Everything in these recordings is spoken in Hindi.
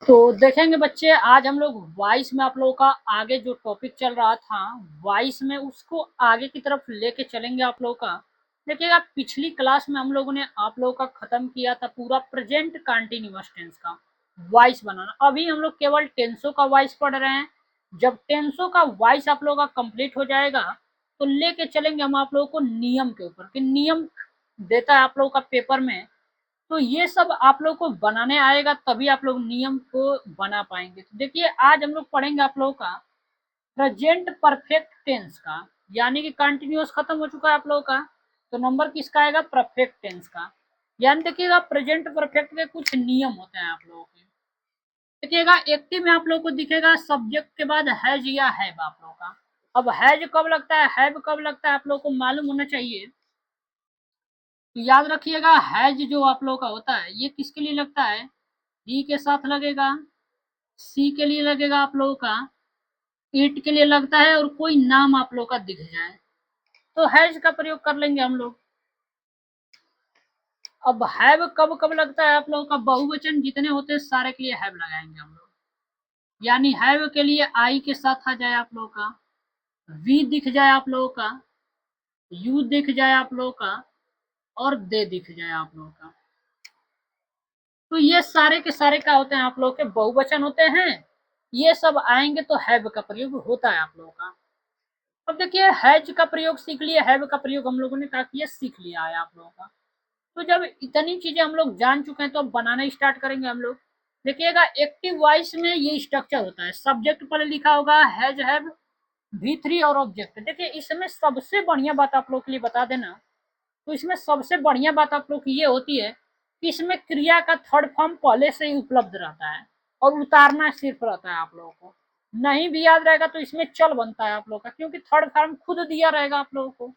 तो देखेंगे बच्चे, आज हम लोग वॉइस में आप लोगों का आगे जो टॉपिक चल रहा था वॉइस में, उसको आगे की तरफ लेके चलेंगे आप लोगों का। देखिएगा, पिछली क्लास में हम लोगों ने आप लोगों का खत्म किया था पूरा प्रेजेंट कंटिन्यूअस टेंस का वॉइस बनाना। अभी हम लोग केवल टेंसों का वॉइस पढ़ रहे हैं। जब टेंसों का वॉइस आप लोगों का कंप्लीट हो जाएगा तो लेके चलेंगे हम आप लोगों को नियम के ऊपर, कि नियम देता है आप लोगों का पेपर में। तो ये सब आप लोग को बनाने आएगा तभी आप लोग नियम को बना पाएंगे। तो देखिए, आज हम लोग पढ़ेंगे आप लोगों का प्रेजेंट परफेक्ट टेंस का, यानी कि कंटिन्यूअस खत्म हो चुका है आप लोगों का, तो नंबर किसका आएगा? परफेक्ट टेंस का। यानी देखिएगा, प्रेजेंट परफेक्ट के कुछ नियम होते हैं आप लोगों के। देखिएगा, एक्टिव में आप लोगों को दिखेगा सब्जेक्ट के बाद हैज या हैव आप लोगों का। अब हैज कब लगता है, हैव कब लगता है, आप लोगों को मालूम होना चाहिए। तो याद रखिएगा, हैज जो आप लोगों का होता है ये किसके लिए लगता है? ही के साथ लगेगा, सी के लिए लगेगा आप लोगों का, इट के लिए लगता है, और कोई नाम आप लोगों का दिख जाए तो हैज का प्रयोग कर लेंगे हम लोग। अब हैव कब कब लगता है आप लोगों का? बहुवचन जितने होते हैं सारे के लिए हैव लगाएंगे हम लोग। यानी हैव के लिए आई के साथ आ जाए आप लोगों का, वी दिख जाए आप लोगों का, यू दिख जाए आप लोगों का, और दे दिख जाए आप लोगों का। तो ये सारे के सारे क्या होते हैं? आप लोगों के बहुवचन होते हैं। ये सब आएंगे तो हैव का प्रयोग होता है आप लोगों का। अब देखिए, हैज का प्रयोग सीख लिया, हैव का प्रयोग हम लोगों ने क्या किया? सीख लिया है आप लोगों का। तो जब इतनी चीजें हम लोग जान चुके हैं तो अब बनाना स्टार्ट करेंगे हम लोग। देखिएगा, एक्टिव वॉइस में ये स्ट्रक्चर होता है। सब्जेक्ट पर लिखा होगा हैज, हैव, V3 और ऑब्जेक्ट। देखिए, इसमें सबसे बढ़िया बात आप लोग के लिए बता देना, तो इसमें सबसे बढ़िया बात आप लोग की ये होती है कि इसमें क्रिया का थर्ड फॉर्म पहले से ही उपलब्ध रहता है और उतारना सिर्फ रहता है आप लोगों को। नहीं भी याद रहेगा तो इसमें चल बनता है आप लोग का, क्योंकि थर्ड फॉर्म खुद दिया रहेगा आप लोगों को।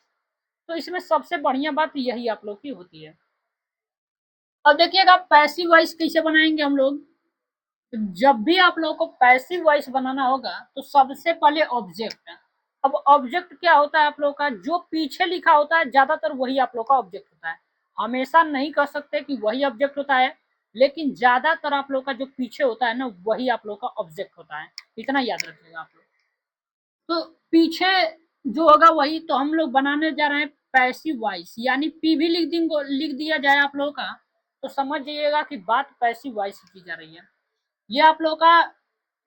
तो इसमें सबसे बढ़िया बात यही आप लोग की होती है। अब देखिएगा, पैसिव वॉइस कैसे बनाएंगे हम लोग। जब भी आप लोगों को पैसिव वॉइस बनाना होगा तो सबसे पहले ऑब्जेक्ट। अब ऑब्जेक्ट क्या होता है आप लोगों का? जो पीछे लिखा होता है ज्यादातर वही आप लोग का ऑब्जेक्ट होता है। हमेशा नहीं कह सकते कि वही ऑब्जेक्ट होता है, लेकिन ज्यादातर आप लोग का जो पीछे होता है ना, वही आप लोग का ऑब्जेक्ट होता है। इतना याद रखिएगा आप लोग। तो पीछे जो होगा वही तो हम लोग बनाने जा रहे हैं पैसिव वॉइस, यानी पी भी लिख दिया जाए आप लोगों का तो समझ जाइएगा कि बात पैसिव वॉइस की जा रही है। ये आप लोगों का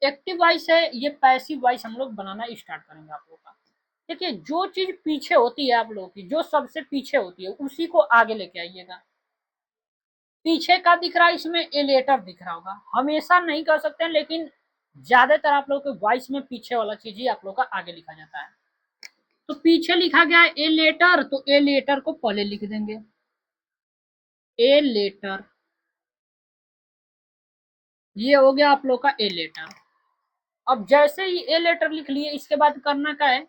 एक्टिव वॉइस है, ये पैसिव वॉइस हम लोग बनाना स्टार्ट करेंगे आप लोगों का। देखिए, जो चीज पीछे होती है आप लोगों की, जो सबसे पीछे होती है उसी को आगे लेके आइएगा। पीछे का दिख रहा है, इसमें ए लेटर दिख रहा होगा। हमेशा नहीं कर सकते हैं, लेकिन ज्यादातर आप लोग के वॉइस में पीछे वाला चीज ही आप लोग का आगे लिखा जाता है। तो पीछे लिखा गया है ए लेटर, तो ए लेटर को पहले लिख देंगे, ए लेटर। ये हो गया आप लोग का ए लेटर। अब जैसे ही ए लेटर लिख लिए, इसके बाद करना क्या है?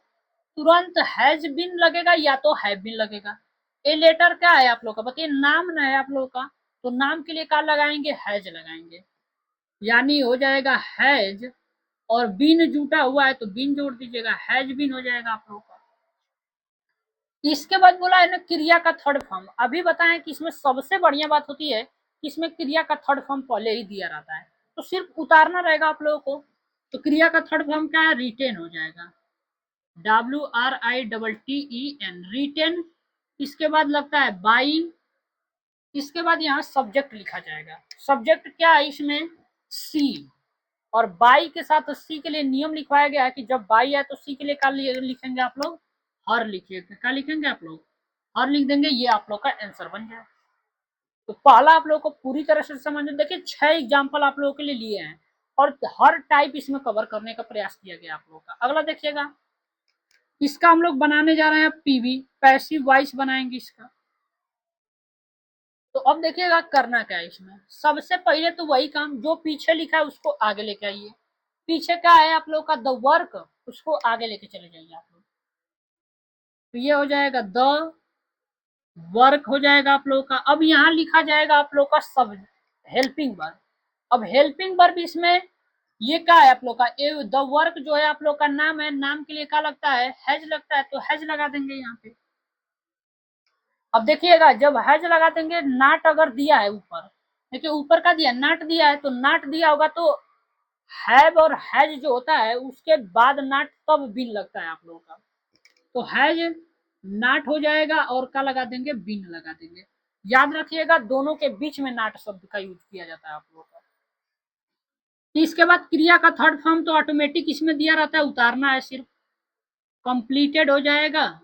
तुरंत हैज बीन लगेगा या तो हैव बीन लगेगा। ए लेटर क्या है आप लोग का? बताइए, नाम ना है आप लोग का, तो नाम के लिए क्या लगाएंगे? हैज लगाएंगे। यानी हो जाएगा हैज, और बीन जुटा हुआ है तो बीन जोड़ दीजिएगा, हैज बीन हो जाएगा आप लोग का। इसके बाद बोला है ना क्रिया का थर्ड फॉर्म। अभी बताएं कि इसमें सबसे बढ़िया बात होती है कि इसमें क्रिया का थर्ड फॉर्म पहले ही दिया रहता है, तो सिर्फ उतारना रहेगा आप लोगों को। तो क्रिया का थर्ड फॉर्म क्या है? रिटेन हो जाएगा, WRITTEN, रिटेन। इसके बाद लगता है बाई। इसके बाद यहाँ सब्जेक्ट लिखा जाएगा। सब्जेक्ट क्या है इसमें? सी। और बाई के साथ सी के लिए नियम लिखवाया गया है कि जब बाई है तो सी के लिए क्या लिखेंगे आप लोग? हर लिखिएगा। क्या लिखेंगे आप लोग? हर लिख देंगे। ये आप लोग का आंसर बन जाए। तो पहला आप लोग को पूरी तरह से समझ। देखिए, 6 एग्जाम्पल आप लोगों के लिए लिए हैं और हर टाइप इसमें कवर करने का प्रयास किया गया आप लोगों का। अगला देखिएगा, इसका हम लोग बनाने जा रहे हैं पीवी, पैसिव वॉइस बनाएंगे इसका। तो अब देखिएगा करना क्या है इसमें। सबसे पहले तो वही काम जो पीछे लिखा है उसको आगे लेके आइए। पीछे क्या है आप लोग का? द वर्क, उसको आगे लेके चले जाइए आप लोग। तो ये हो जाएगा द वर्क हो जाएगा आप लोगों का। अब यहाँ लिखा जाएगा आप लोग का सब हेल्पिंग वर्ब। अब हेल्पिंग वर्ब इसमें ये क्या है आप लोग का? द वर्क जो है आप लोग का नाम है, नाम के लिए क्या लगता है? हैज लगता है, तो हैज लगा देंगे यहाँ पे। अब देखिएगा, जब हैज लगा देंगे, नाट अगर दिया है ऊपर देखिए ऊपर का दिया नाट दिया है, तो नाट दिया होगा तो हैव और हैज जो होता है उसके बाद नाट तब बिन लगता है आप लोगों का, तो हैज नाट हो जाएगा और का लगा देंगे बिन लगा देंगे। याद रखिएगा दोनों के बीच में नाट शब्द का यूज किया जाता है आप लोगों का। इसके बाद क्रिया का थर्ड फॉर्म तो ऑटोमेटिक इसमें दिया रहता है, उतारना है सिर्फ, कंप्लीटेड हो जाएगा।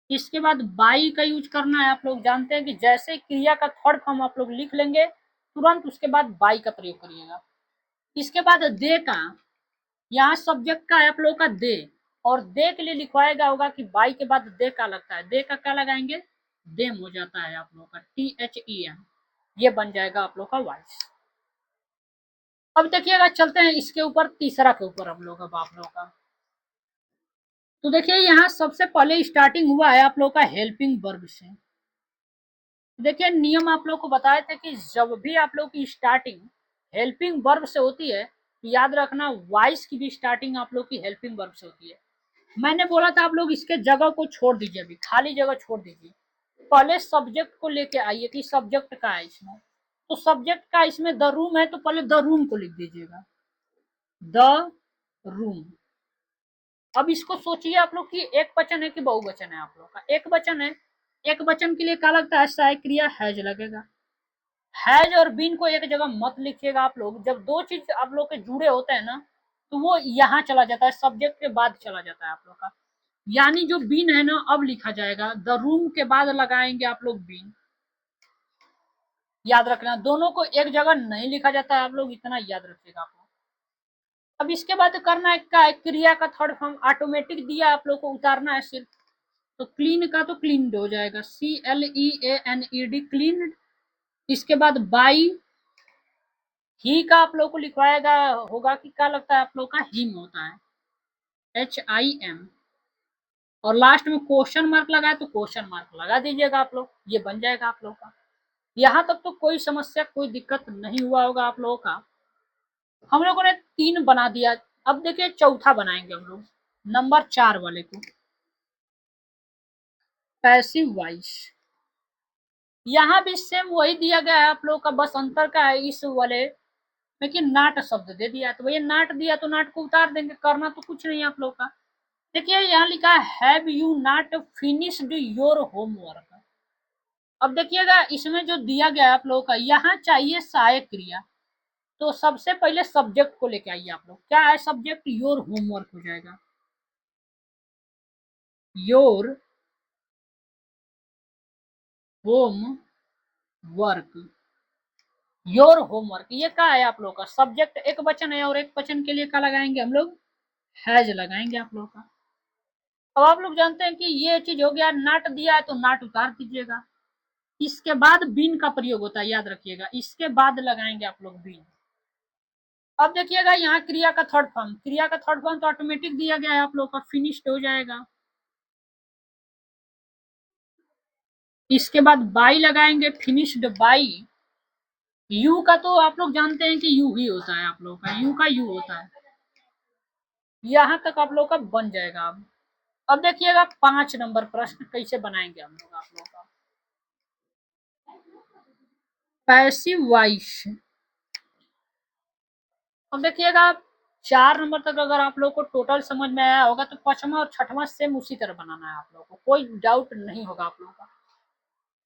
इसके बाद बाई का यूज करना है, आप लोग जानते हैं कि जैसे क्रिया का थर्ड फॉर्म आप लोग लिख लेंगे तुरंत उसके बाद बाई का प्रयोग करिएगा। इसके बाद दे का, यहाँ सब्जेक्ट का है आप लोग का दे, और दे के लिए लिखवाएगा होगा कि बाई के बाद दे का लगता है, दे का क्या लगाएंगे, देम हो जाता है आप लोग का THEM, ये बन जाएगा आप लोग का वॉइस। अब देखिएगा चलते हैं इसके ऊपर तीसरा के ऊपर हम लोग अब आप लोग का, तो देखिए यहाँ सबसे पहले स्टार्टिंग हुआ है आप लोग का हेल्पिंग वर्ब से। देखिए नियम आप लोग को बताए थे कि जब भी आप लोग की स्टार्टिंग हेल्पिंग वर्ब से होती है, याद रखना वॉइस की भी स्टार्टिंग आप लोग की हेल्पिंग वर्ब से होती है। मैंने बोला था आप लोग इसके जगह को छोड़ दीजिए, अभी खाली जगह छोड़ दीजिए, पहले सब्जेक्ट को लेके आइए कि सब्जेक्ट का है इसमें, तो सब्जेक्ट का इसमें द रूम है तो पहले द रूम को लिख दीजिएगा, द रूम। अब इसको सोचिए आप लोग कि एक वचन है कि बहुवचन है आप लोग का, एक वचन है, एक वचन के लिए क्या लगता है, सहायक क्रिया हैज लगेगा। हैज और बीन को एक जगह मत लिखिएगा आप लोग, जब दो चीज आप लोग के जुड़े होते हैं ना तो वो यहाँ चला जाता है, सब्जेक्ट के बाद चला जाता है आप लोग का, यानी जो बीन है ना अब लिखा जाएगा, द रूम के बाद लगाएंगे आप लोग बीन। याद रखना दोनों को एक जगह नहीं लिखा जाता है, आप लोग इतना याद रखिएगा आप लोग। अब इसके बाद करना है क्या है, क्रिया का थर्ड फॉर्म ऑटोमेटिक दिया आप लोग को, उतारना है सिर्फ, तो क्लीन का तो क्लीनड हो जाएगा, CLEANED क्लीनड। इसके बाद बाई, ही का आप लोग को लिखवाएगा होगा कि क्या लगता है आप लोग का, हिम होता है HIM, और लास्ट में क्वेश्चन मार्क लगाए तो क्वेश्चन मार्क लगा दीजिएगा आप लोग, ये बन जाएगा आप लोग का। यहाँ तक तो कोई समस्या कोई दिक्कत नहीं हुआ होगा आप लोगों का। हम लोगों ने 3 बना दिया, अब देखिए चौथा बनाएंगे हम लोग, नंबर 4 वाले को, पैसिव वॉइस। यहाँ भी सेम वही दिया गया है आप लोग का, बस अंतर का है इस वाले में कि नाट शब्द दे दिया, तो भैया नाट दिया तो नाट को उतार देंगे, करना तो कुछ नहीं आप लोग का। देखिए यहाँ लिखा है have you not finished your homework. अब देखिएगा इसमें जो दिया गया है आप लोगों का, यहाँ चाहिए सहायक क्रिया, तो सबसे पहले सब्जेक्ट को लेके आइए आप लोग, क्या है सब्जेक्ट, योर होमवर्क हो जाएगा, your home work, your homework, ये क्या है आप लोग का, सब्जेक्ट एक वचन है और एक वचन के लिए क्या लगाएंगे हम लोग, हैज लगाएंगे आप लोग का। अब आप लोग जानते हैं कि ये चीज हो गया, नाट दिया है तो नाट उतार दीजिएगा। इसके बाद बीन का प्रयोग होता है, याद रखिएगा, इसके बाद लगाएंगे आप लोग बीन। अब देखिएगा यहाँ क्रिया का थर्ड फॉर्म, क्रिया का थर्ड फॉर्म तो ऑटोमेटिक दिया गया है आप लोग का, फिनिश्ड हो जाएगा। इसके बाद बाई लगाएंगे, फिनिश्ड बाई। यू का तो आप लोग जानते हैं कि यू ही होता है आप लोग का, यू का यू होता है, यहाँ तक आप लोग का बन जाएगा। अब देखिएगा 5 नंबर प्रश्न कैसे बनाएंगे हम लोग आप लोग का, पैसिव वॉइस। अब देखिएगा 4 नंबर तक अगर आप लोग को टोटल समझ में आया होगा तो 5वां और 6वां सेम उसी तरह बनाना है आप लोग को, कोई डाउट नहीं होगा आप लोगों का।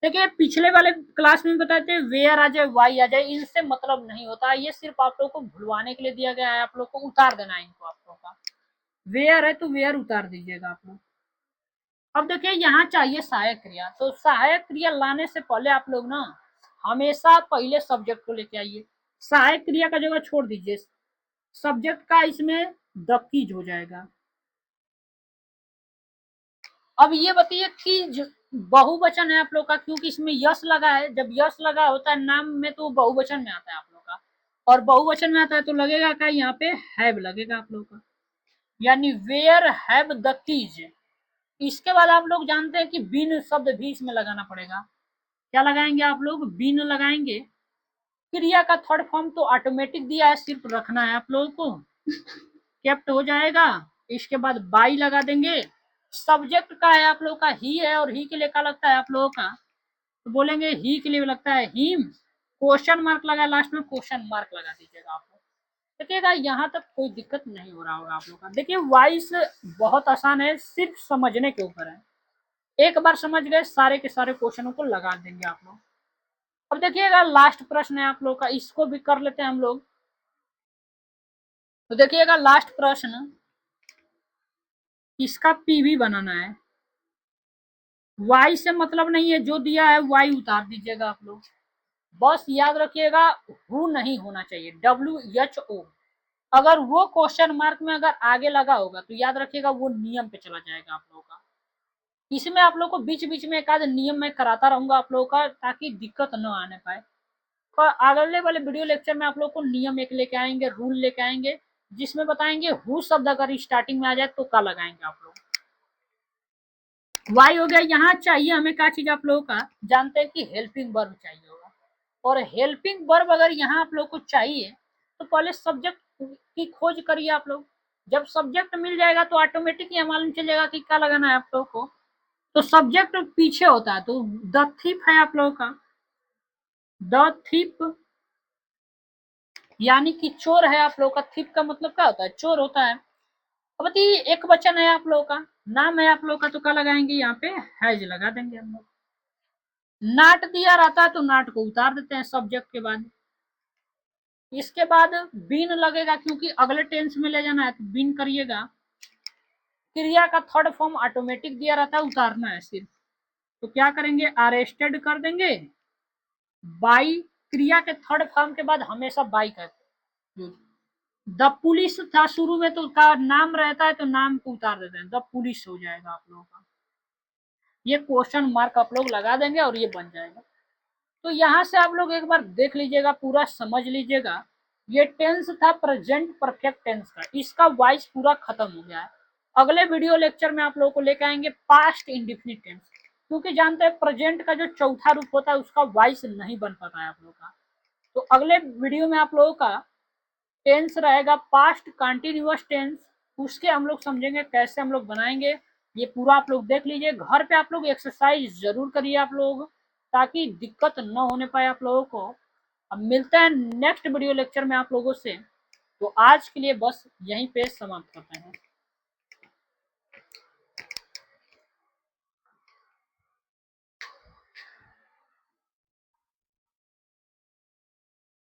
देखिए पिछले वाले क्लास में बताए थे वेयर आ जाए वाई आ जाए, इनसे मतलब नहीं होता, ये सिर्फ आप लोग को भुलवाने के लिए दिया गया है, आप लोग को उतार देना है इनको आप लोग का, वेयर है तो वेयर उतार दीजिएगा आप लोग। अब देखिए यहाँ चाहिए सहायक क्रिया, तो सहायक क्रिया लाने से पहले आप लोग ना हमेशा पहले सब्जेक्ट को लेके आइए, सहायक क्रिया का जगह छोड़ दीजिए, सब्जेक्ट का इसमें द कीज हो जाएगा। अब ये बताइए कि बहुवचन है आप लोग का, क्योंकि इसमें यश लगा है, जब यश लगा होता है नाम में तो बहुवचन में आता है आप लोग का, और बहुवचन में आता है तो लगेगा क्या, यहाँ पे हैव लगेगा आप लोग का, यानी वेयर हैव द कीज। इसके बाद आप लोग जानते हैं कि बिन शब्द भी इसमें लगाना पड़ेगा, क्या लगाएंगे आप लोग, बिन लगाएंगे। क्रिया का थर्ड फॉर्म तो ऑटोमेटिक दिया है, सिर्फ रखना है आप लोगों को, केप्ट हो जाएगा। इसके बाद बाई लगा देंगे, सब्जेक्ट का है आप लोग का ही है, और ही के लिए क्या लगता है आप लोगों का, तो बोलेंगे ही के लिए लगता है हिम, क्वेश्चन मार्क लगा लास्ट में, क्वेश्चन मार्क लगा दीजिएगा आप लोग। देखिएगा यहाँ तक कोई दिक्कत नहीं हो रहा होगा आप लोग का। देखिए वॉइस बहुत आसान है, सिर्फ समझने के ऊपर है। एक बार समझ गए सारे के सारे क्वेश्चनों को लगा देंगे आप लोग। अब देखिएगा लास्ट प्रश्न है आप लोग का, इसको भी कर लेते हैं हम लोग। तो देखिएगा लास्ट प्रश्न, इसका पीवी बनाना है। वाई से मतलब नहीं है, जो दिया है वाई उतार दीजिएगा आप लोग। बस याद रखिएगा हु नहीं होना चाहिए, WHO। अगर वो क्वेश्चन मार्क में अगर आगे लगा होगा तो याद रखिएगा वो नियम पे चला जाएगा आप लोगों का। इसमें आप लोग को बीच बीच में एक आध नियम मैं कराता रहूंगा आप लोगों का, ताकि दिक्कत न आने पाए। तो अगले वाले वीडियो लेक्चर में आप लोग को नियम एक लेके आएंगे, रूल लेके आएंगे, जिसमें बताएंगे हु शब्द अगर स्टार्टिंग में आ जाए तो क्या लगाएंगे आप लोग। वाई हो गया। यहाँ चाहिए हमें क्या चीज आप लोगों का, जानते हैं कि हेल्पिंग वर्ब चाहिए होगा। और हेल्पिंग वर्ब अगर यहाँ आप लोग को चाहिए तो पहले सब्जेक्ट की खोज करिए आप लोग। जब सब्जेक्ट मिल जाएगा तो ऑटोमेटिक ये मालूम चलेगा कि क्या लगाना है आप लोग को। तो सब्जेक्ट पीछे होता है, तो द थीप है आप लोगों का, द थीप यानी कि चोर है आप लोग का। थीप का मतलब क्या होता है, चोर होता है। अब एक वचन है आप लोग का, नाम है आप लोग का, तो क्या लगाएंगे यहाँ पे, हैज लगा देंगे हम लोग। नाट दिया रहता है तो नाट को उतार देते हैं सब्जेक्ट के बाद। इसके बाद बीन लगेगा, क्योंकि अगले टेंस में ले जाना है तो बीन करिएगा। क्रिया का थर्ड फॉर्म ऑटोमेटिक दिया रहता है, उतारना है सिर्फ। तो क्या करेंगे, अरेस्टेड कर देंगे। बाई, क्रिया के थर्ड फॉर्म के बाद हमेशा बाई करते। द पुलिस था शुरू में तो का नाम रहता है तो नाम को उतार देते हैं, द पुलिस हो जाएगा आप लोगों का। ये क्वेश्चन मार्क आप लोग लगा देंगे और ये बन जाएगा। तो यहाँ से आप लोग एक बार देख लीजिएगा, पूरा समझ लीजिएगा। ये टेंस था प्रेजेंट परफेक्ट टेंस का, इसका वॉइस पूरा खत्म हो गया है। अगले वीडियो लेक्चर में आप लोगों को लेकर आएंगे पास्ट इंडिफिनिट टेंस, क्योंकि जानते हैं प्रेजेंट का जो चौथा रूप होता है उसका वॉइस नहीं बन पाता है आप लोगों का। तो अगले वीडियो में आप लोगों का टेंस रहेगा पास्ट कंटिन्यूअस टेंस, उसके हम लोग समझेंगे कैसे हम लोग बनाएंगे। ये पूरा आप लोग देख लीजिए, घर पे आप लोग एक्सरसाइज जरूर करिए आप लोग, ताकि दिक्कत न होने पाए आप लोगों को। अब मिलते हैं नेक्स्ट वीडियो लेक्चर में आप लोगों से। तो आज के लिए बस यहीं पे समाप्त करते हैं।